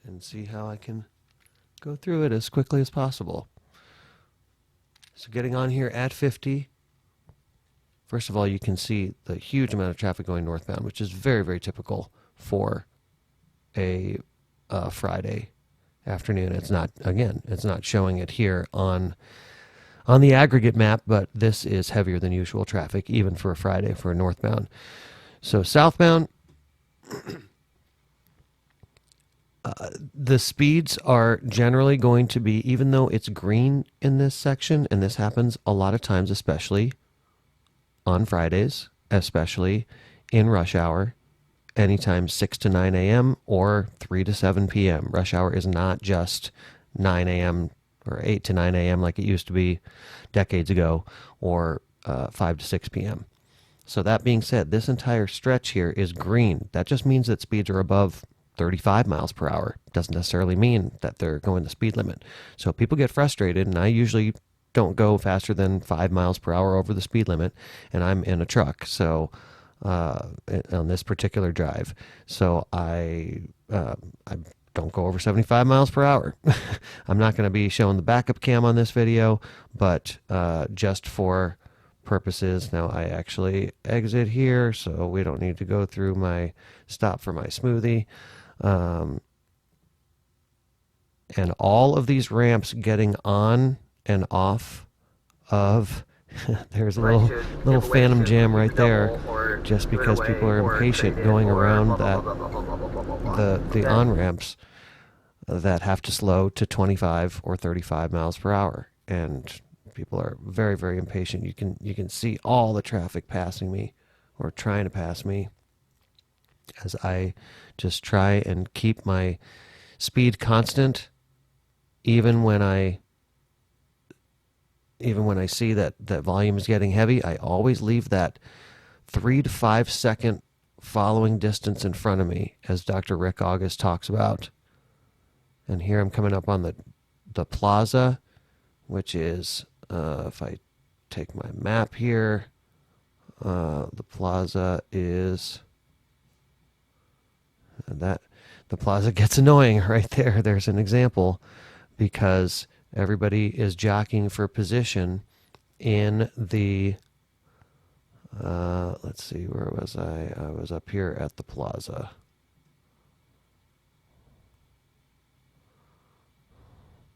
and see how I can go through it as quickly as possible. So getting on here at 50, first of all, you can see the huge amount of traffic going northbound, which is very, very typical for a Friday afternoon. It's not, again, it's not showing it here on the aggregate map, but this is heavier than usual traffic, even for a Friday for a northbound. So southbound, the speeds are generally going to be, even though it's green in this section, and this happens a lot of times, especially on Fridays, especially in rush hour, anytime 6 to 9 a.m. or 3 to 7 p.m. Rush hour is not just 9 a.m. or 8 to 9 a.m. like it used to be decades ago, or 5 to 6 p.m. So that being said, this entire stretch here is green. That just means that speeds are above 35 miles per hour. Doesn't necessarily mean that they're going the speed limit. So people get frustrated, and I usually don't go faster than 5 miles per hour over the speed limit, and I'm in a truck, so on this particular drive. So I don't go over 75 miles per hour. I'm not going to be showing the backup cam on this video, but just for purposes, now I actually exit here, so we don't need to go through my stop for my smoothie. And all of these ramps getting on and off of there's a little phantom jam right there, just because people are impatient going around the on-ramps that have to slow to 25 or 35 miles per hour, and people are very, very impatient. You can see all the traffic passing me or trying to pass me as I just try and keep my speed constant, even when I see that volume is getting heavy. I always leave that 3 to 5 second following distance in front of me, as Dr. Rick August talks about. And here I'm coming up on the plaza, which is, if I take my map here, the plaza is, that the plaza gets annoying right there. There's an example, because everybody is jockeying for position in the, let's see, where was I? I was up here at the plaza.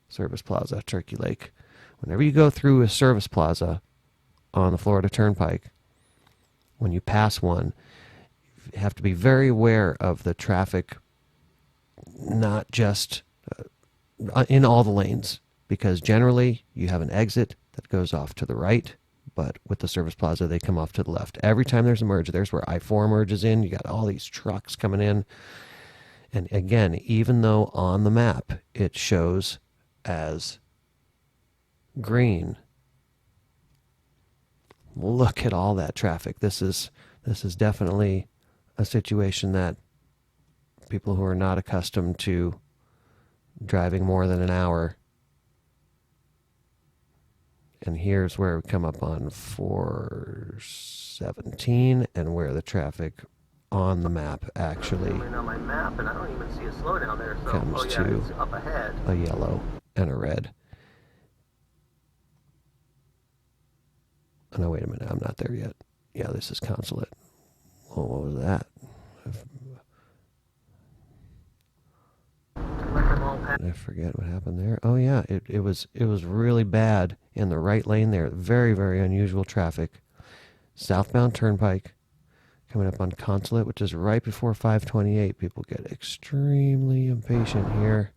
Service Plaza, Turkey Lake. Whenever you go through a service plaza on the Florida Turnpike, when you pass one, you have to be very aware of the traffic, not just in all the lanes, because generally you have an exit that goes off to the right, but with the service plaza they come off to the left. Every time there's a merge, there's where I-4 merges in. You got all these trucks coming in, and again, even though on the map it shows as green, look at all that traffic. This is definitely a situation that people who are not accustomed to driving more than an hour, and here's where we come up on 417 and where the traffic on the map actually on my map, and I don't even see a slowdown there, so comes to it's up ahead. a yellow and a red. Oh, no, wait a minute, I'm not there yet. Yeah, this is Consulate. Well, what was that? I forget what happened there. Oh yeah, it was really bad in the right lane there. Very, very unusual traffic. Southbound Turnpike coming up on Consulate, which is right before 528. People get extremely impatient here.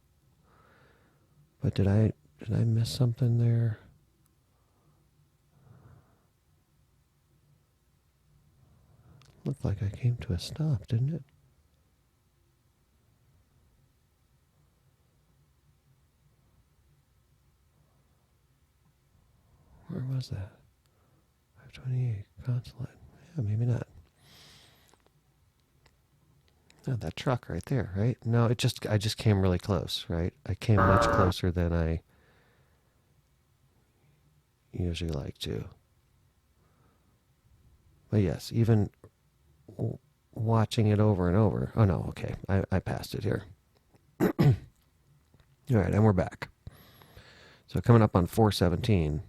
But did I miss something there? Looked like I came to a stop, didn't it? Where was that? 528, Consulate. Yeah, maybe not. Oh, that truck right there, right? No, I just came really close, right? I came much closer than I usually like to. But yes, even watching it over and over. Oh no, okay, I passed it here. All right, and we're back. So coming up on 417.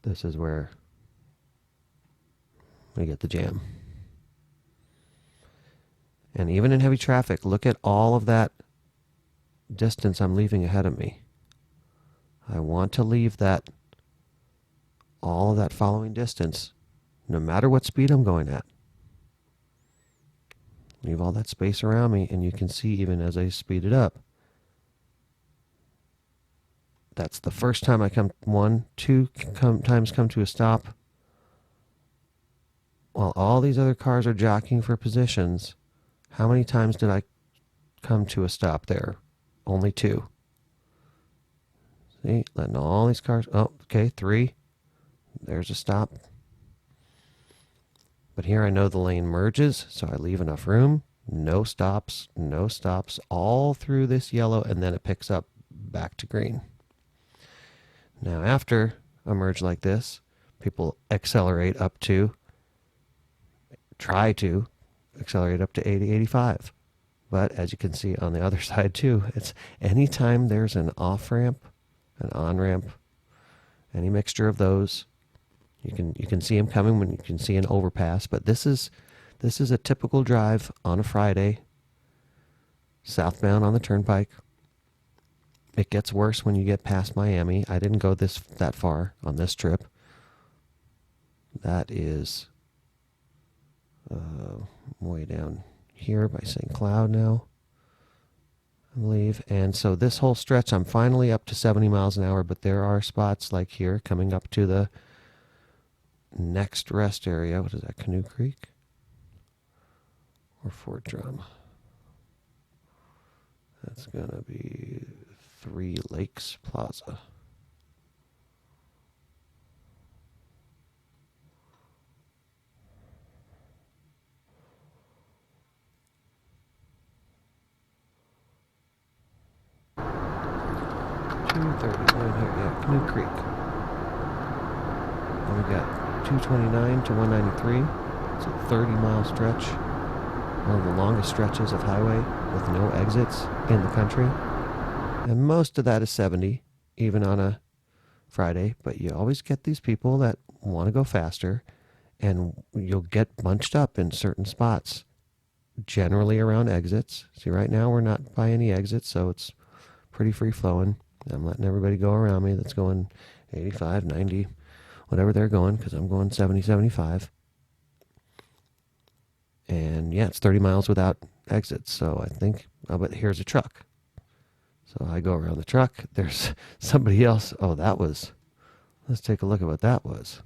This is where we get the jam. And even in heavy traffic, look at all of that distance I'm leaving ahead of me. I want to leave that, all of that following distance, no matter what speed I'm going at. Leave all that space around me, and you can see even as I speed it up. That's the first time I come, times come to a stop. While all these other cars are jockeying for positions, how many times did I come to a stop there? Only 2. See, letting all these cars, oh, okay, 3. There's a stop. But here I know the lane merges, so I leave enough room. No stops, all through this yellow, and then it picks up back to green. Now after a merge like this, people accelerate up to, try to accelerate up to 80, 85. But as you can see on the other side too, it's anytime there's an off-ramp, an on-ramp, any mixture of those, you can see them coming when you can see an overpass. But this is a typical drive on a Friday, southbound on the Turnpike. It gets worse when you get past Miami. I didn't go that far on this trip. That is way down here by St. Cloud now, I believe. And so this whole stretch, I'm finally up to 70 miles an hour, but there are spots like here coming up to the next rest area. What is that, Canoe Creek? Or Fort Drum? That's going to be 3 Lakes Plaza. Yeah, Canoe Creek. And we got 229 to 193. It's a 30-mile stretch. One of the longest stretches of highway with no exits in the country. And most of that is 70, even on a Friday. But you always get these people that want to go faster, and you'll get bunched up in certain spots, generally around exits. See, right now we're not by any exits, so it's pretty free-flowing. I'm letting everybody go around me that's going 85, 90, whatever they're going, because I'm going 70, 75. And yeah, it's 30 miles without exits. So I think, oh, but here's a truck. So I go around the truck. There's somebody else. Oh, let's take a look at what that was.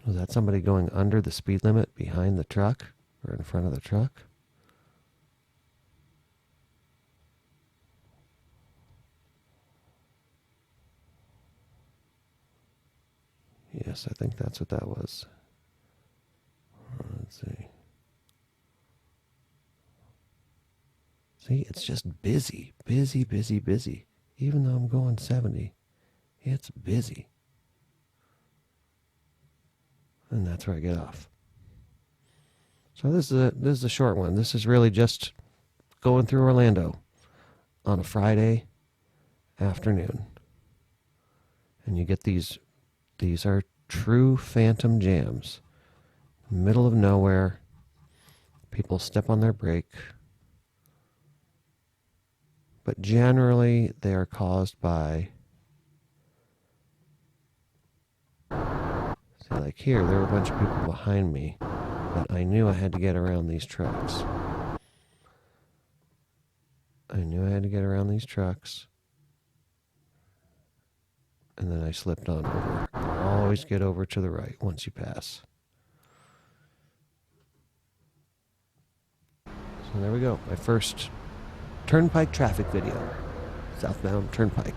Was that somebody going under the speed limit behind the truck or in front of the truck? Yes, I think that's what that was. Let's see. See, it's just busy. Even though I'm going 70, it's busy. And that's where I get off. So this is a short one. This is really just going through Orlando on a Friday afternoon. And you get these are true phantom jams. Middle of nowhere. People step on their brake. But generally, they are caused by, see, like here, there were a bunch of people behind me, but I knew I had to get around these trucks. And then I slipped on over. Always get over to the right once you pass. So there we go. My first Turnpike traffic video. Southbound Turnpike.